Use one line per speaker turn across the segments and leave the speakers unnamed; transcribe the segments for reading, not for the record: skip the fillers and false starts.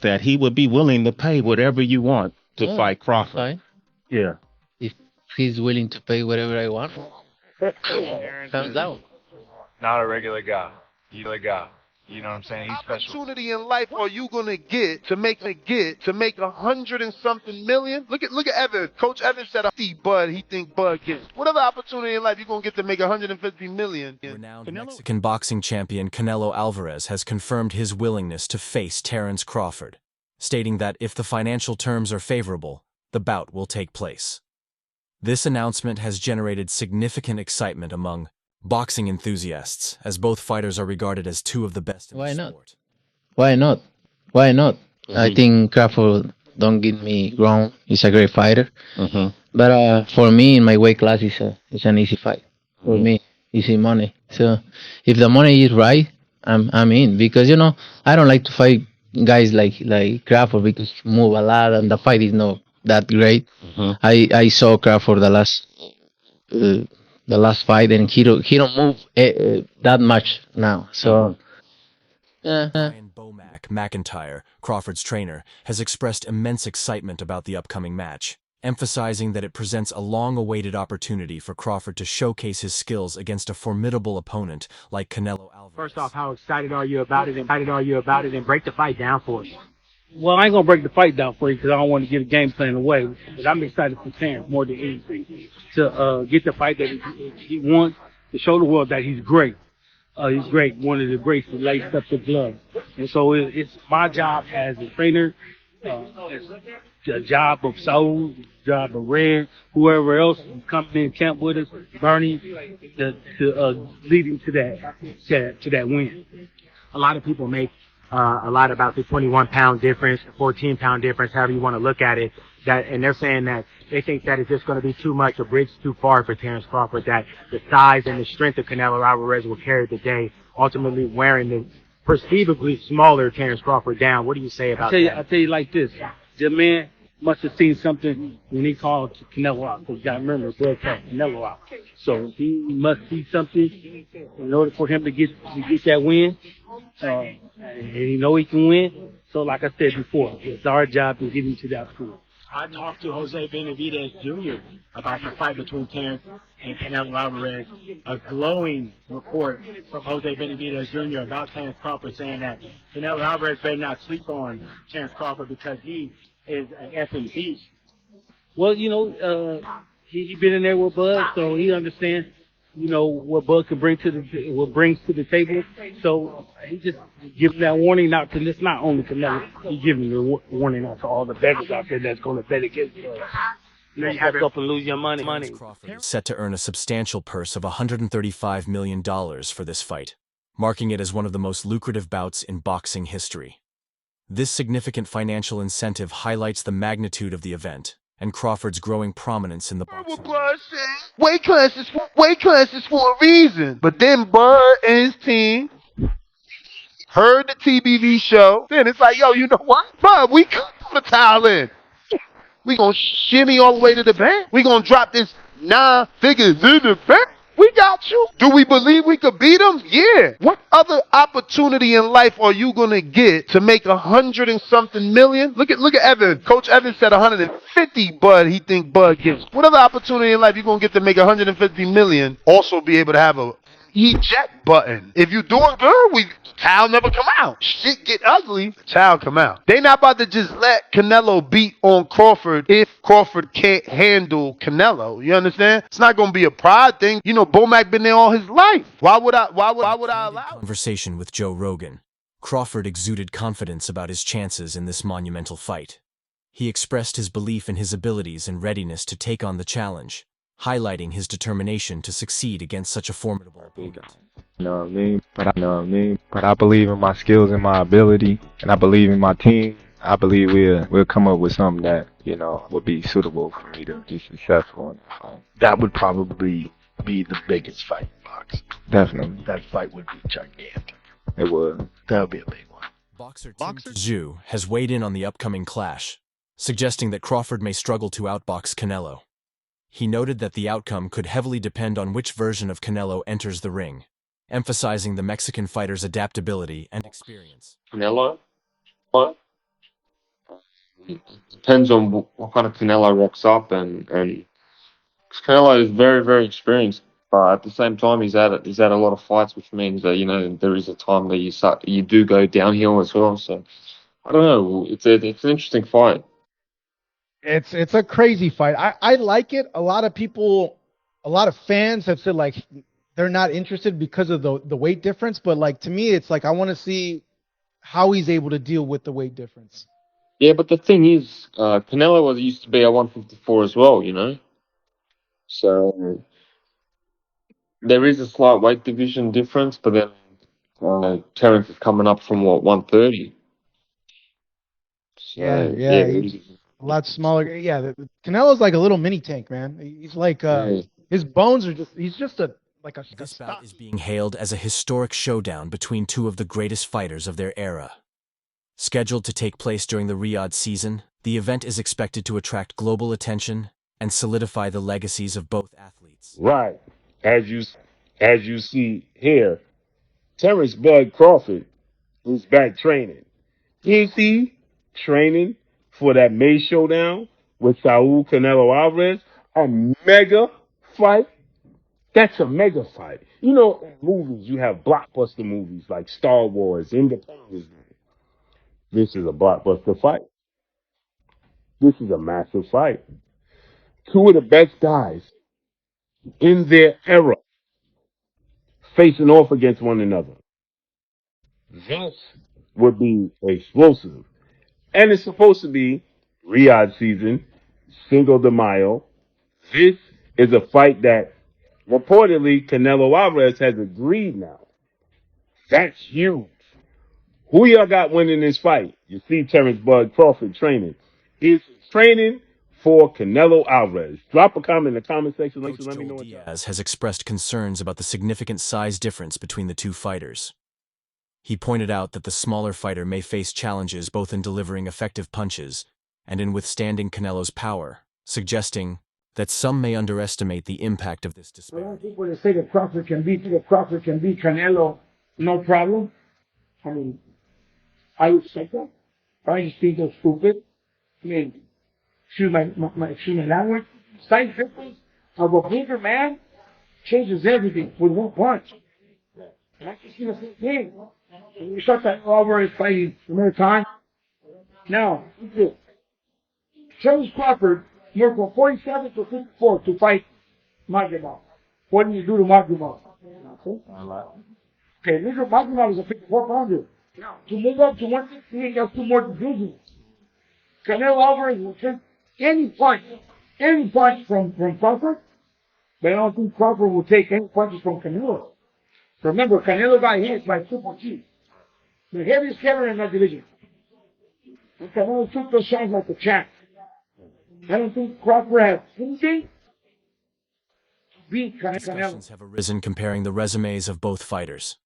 that he would be willing to pay whatever you want to fight Crawford.
Fine.
Yeah.
If he's willing to pay whatever I want, thumbs down.
Not a regular guy. He's a guy. You know what I'm saying? He's special.
Opportunity in life are you gonna get to make 100 and something million? Look at Evan. Coach Evan said, "I see Bud. He think Bud gets whatever opportunity in life you gonna get to make 150 million."
Renowned Mexican boxing champion Canelo Álvarez has confirmed his willingness to face Terence Crawford, stating that if the financial terms are favorable, the bout will take place. This announcement has generated significant excitement among boxing enthusiasts, as both fighters are regarded as two of the best in the sport.
Why not? Why not? I think Crawford, don't get me wrong, he's a great fighter. But for me, in my weight class, it's an easy fight. For me, easy money. So if the money is right, I'm in. Because, you know, I don't like to fight guys like Crawford because he move a lot and the fight is not that great. I saw Crawford the last fight, and he don't move that much now. So,
Brian Bomac McIntyre, Crawford's trainer, has expressed immense excitement about the upcoming match, emphasizing that it presents a long-awaited opportunity for Crawford to showcase his skills against a formidable opponent like Canelo Álvarez.
First off, how excited are you about it? And break the fight down for us. Well, I ain't gonna break the fight down for you because I don't want to give the game plan away. But I'm excited for Terence more than anything to get the fight that he wants, to show the world that he's great. He's great, one of the greats that laced up the gloves. And so it's my job as a trainer, it's the job of Soul, the job of Red, whoever else coming in camp with us, Bernie, to lead him to that win. A lot of people make a lot about the 21-pound difference, the 14-pound difference, however you want to look at it. And they're saying that they think that it's just going to be too much, a bridge too far for Terence Crawford, that the size and the strength of Canelo Álvarez will carry the day, ultimately wearing the perceivably smaller Terence Crawford down. What do you say about that? I tell you like this. The man must have seen something when he called Canelo out. Because you got to remember, Bud called Canelo out. So he must see something in order for him to get that win. And he know he can win. So like I said before, it's our job to get him to that point. I talked to Jose Benavidez Jr. about the fight between Terence and Canelo Álvarez. A glowing report from Jose Benavidez Jr. about Terence Crawford, saying that Canelo Álvarez better not sleep on Terence Crawford because he is an effing beast. Well, you know, he been in there with Bud, so he understands, you know, what Bud can bring what brings to the table. So he just gives that warning out to this, not only Canelo, he's giving the warning out to all the beggars out there that's going to bet against Bud. You have up and lose your money.
Crawford is set to earn a substantial purse of $135 million for this fight, marking it as one of the most lucrative bouts in boxing history. This significant financial incentive highlights the magnitude of the event and Crawford's growing prominence in the boxing world.
Weight classes for a reason. But then Bud and his team heard the TBV show. Then it's like, yo, you know what? Bud, we could put a towel in. We gonna shimmy all the way to the bank. We gonna drop this 9 figures in the bank. We got you. Do we believe we could beat them? Yeah. What other opportunity in life are you gonna get to make 100 and something million? Look at Evan. Coach Evan said 150. Bud, he think Bud gets. What other opportunity in life you gonna get to make 150 million? Also be able to have a eject button. If you doing good, child never come out. Shit get ugly, child come out. They not about to just let Canelo beat on Crawford if Crawford can't handle Canelo. You understand? It's not gonna be a pride thing. You know, Bomac been there all his life. Why would I allow it?
Conversation with Joe Rogan, Crawford exuded confidence about his chances in this monumental fight. He expressed his belief in his abilities and readiness to take on the challenge, highlighting his determination to succeed against such a formidable opponent.
You know what I mean? But I believe in my skills and my ability, and I believe in my team. I believe we'll come up with something that, you know, would be suitable for me to be successful in the fight.
That would probably be the biggest fight in boxing.
Definitely.
That fight would be gigantic.
It would.
That would be a big one.
Boxer Tim Tszyu has weighed in on the upcoming clash, suggesting that Crawford may struggle to outbox Canelo. He noted that the outcome could heavily depend on which version of Canelo enters the ring, emphasizing the Mexican fighter's adaptability and experience.
Canelo? What? Depends on what kind of Canelo rocks up, and 'cause Canelo is very, very experienced, but at the same time he's had a lot of fights, which means that there is a time that you do go downhill as well. So I don't know. It's an interesting fight.
It's a crazy fight. I like it. A lot of fans have said like they're not interested because of the weight difference, but like to me it's like I want to see how he's able to deal with the weight difference.
Yeah, but the thing is, Canelo used to be a 154 as well, So there is a slight weight division difference, but then Terence is coming up from 130. So,
Yeah, he's a lot smaller. Yeah, Canelo's like a little mini tank, man. He's like his bones are he's just like a
This bout is being hailed as a historic showdown between two of the greatest fighters of their era. Scheduled to take place during the Riyadh season, the event is expected to attract global attention and solidify the legacies of both athletes.
Right. As you see here, Terence Bud Crawford is back training. Is he training for that May showdown with Saul Canelo Álvarez? A mega fight? That's a mega fight. In movies, you have blockbuster movies like Star Wars, Independence Day. This is a blockbuster fight. This is a massive fight. Two of the best guys in their era facing off against one another. This would be explosive. And it's supposed to be Riyadh season, Cinco de Mayo. This is a fight that reportedly Canelo Álvarez has agreed now. That's huge. Who y'all got winning this fight? You see Terence Bud Crawford training. He's training for Canelo Álvarez. Drop a comment in the comment section.
Coach Joel Diaz has expressed concerns about the significant size difference between the two fighters. He pointed out that the smaller fighter may face challenges both in delivering effective punches and in withstanding Canelo's power, suggesting that some may underestimate the impact of this disparity.
I don't think when they say that Crawford can beat Canelo, no problem. I mean, I would say that. I just think they're stupid. I mean, excuse my language. Size difference of a bigger man changes everything with one punch. And I can see the same thing. When you start that Álvarez fighting another time. Now, Terence Crawford went from 47 to 54 to fight Magdalene. What did you do to Magdalene? Okay, Magdalene is a 54-pounder. Now, to move up to 160, he has two more divisions. Canelo Álvarez will take any punch from Crawford, but I don't think Crawford will take any punches from Canelo. Remember, Canelo got hit by Triple G, the heaviest hitter in that division. And Canelo took those shots like a champ. I don't think Crawford has anything to beat Canelo.
Discussions have arisen comparing the resumes of both fighters.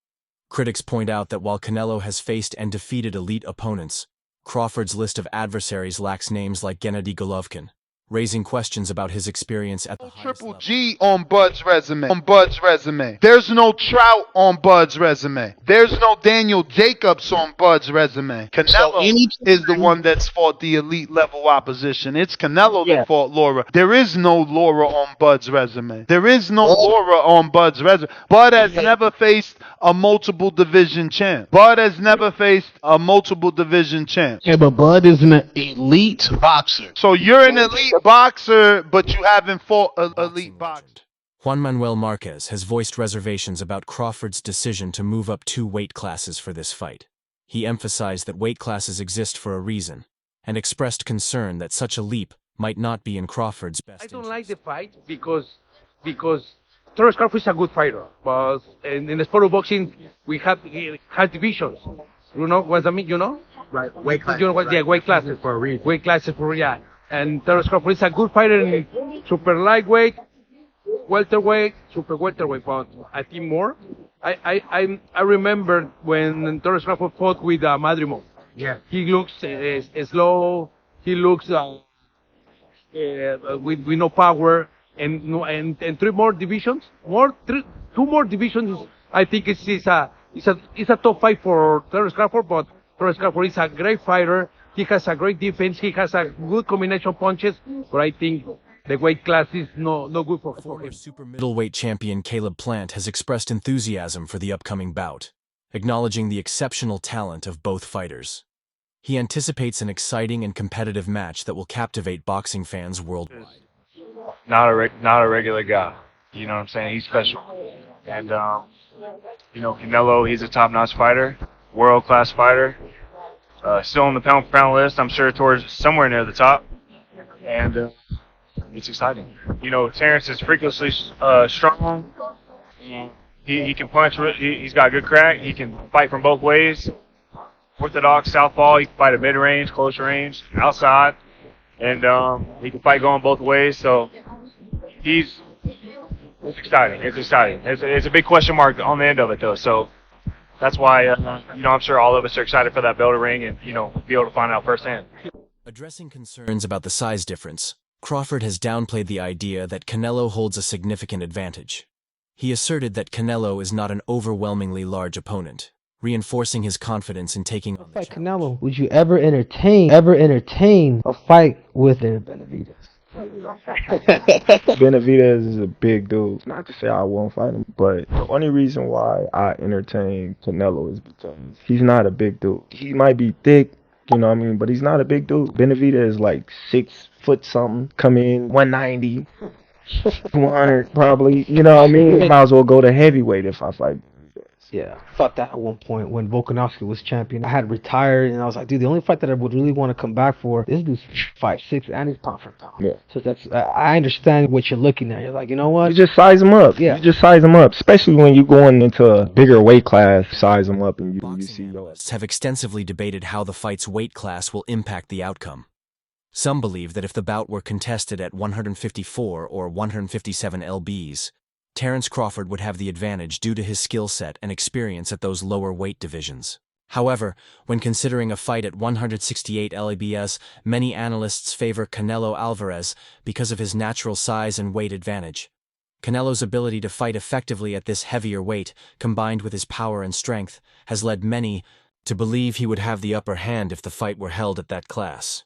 Critics point out that while Canelo has faced and defeated elite opponents, Crawford's list of adversaries lacks names like Gennady Golovkin, raising questions about his experience at the highest level.
Triple G on Bud's resume. There's no Trout on Bud's resume. There's no Daniel Jacobs on Bud's resume. Canelo is the one that's fought the elite level opposition. It's Canelo that fought Laura. There is no Laura on Bud's resume. Bud has never faced a multiple division champ.
Yeah, but Bud is an elite boxer.
So you're an elite boxer, but you haven't fought an elite boxer.
Juan Manuel Marquez has voiced reservations about Crawford's decision to move up 2 weight classes for this fight. He emphasized that weight classes exist for a reason, and expressed concern that such a leap might not be in Crawford's best interest.
I don't like the fight because Terence Crawford is a good fighter, but in the sport of boxing we have divisions. You know what I mean? Right. Weight classes. You know what? Yeah, weight classes for a reason. And Terence Crawford is a good fighter in super lightweight, welterweight, super welterweight, but I think more. I remember when Terence Crawford fought with Madrimov. Yeah. He looks slow. He looks with no power, and 3 more divisions. 2 more divisions. I think it's a top fight for Terence Crawford, but Terence Crawford is a great fighter. He has a great defense. He has a good combination of punches, but I think the weight class is no good for him.
Former super middleweight champion Caleb Plant has expressed enthusiasm for the upcoming bout, acknowledging the exceptional talent of both fighters. He anticipates an exciting and competitive match that will captivate boxing fans worldwide.
Not a regular guy. You know what I'm saying? He's special. And Canelo, he's a top-notch fighter, world-class fighter. Still on the pound-for-pound list, I'm sure, towards somewhere near the top. And it's exciting. Terence is freakishly strong. He can punch. He's got good crack. He can fight from both ways. Orthodox, southpaw. He can fight at mid-range, close range, outside. And he can fight going both ways. So it's exciting. It's exciting. It's a big question mark on the end of it, though. So that's why, I'm sure all of us are excited for that bell to ring and, be able to find out firsthand.
Addressing concerns about the size difference, Crawford has downplayed the idea that Canelo holds a significant advantage. He asserted that Canelo is not an overwhelmingly large opponent, reinforcing his confidence in taking on the challenge.
Canelo, would you ever entertain a fight with Benavidez?
Benavidez is a big dude. Not to say I won't fight him, but the only reason why I entertain Canelo is because he's not a big dude. He might be thick, but he's not a big dude. Benavidez is like 6 foot something, come in 190, 200 probably. Might as well go to heavyweight if I fight.
Yeah, I thought that at one point when Volkanovski was champion. I had retired, and I was like, dude, the only fight that I would really want to come back for, this dude's 5'6", and he's pound for pound.
Yeah.
So that's, I understand what you're looking at. You're like, you know what?
You just size him up.
Yeah.
You just size him up, especially when you're going into a bigger weight class. Size him up, and you see
analysts have extensively debated how the fight's weight class will impact the outcome. Some believe that if the bout were contested at 154 or 157 lbs, Terence Crawford would have the advantage due to his skill set and experience at those lower weight divisions. However, when considering a fight at 168 lbs, many analysts favor Canelo Álvarez because of his natural size and weight advantage. Canelo's ability to fight effectively at this heavier weight, combined with his power and strength, has led many to believe he would have the upper hand if the fight were held at that class.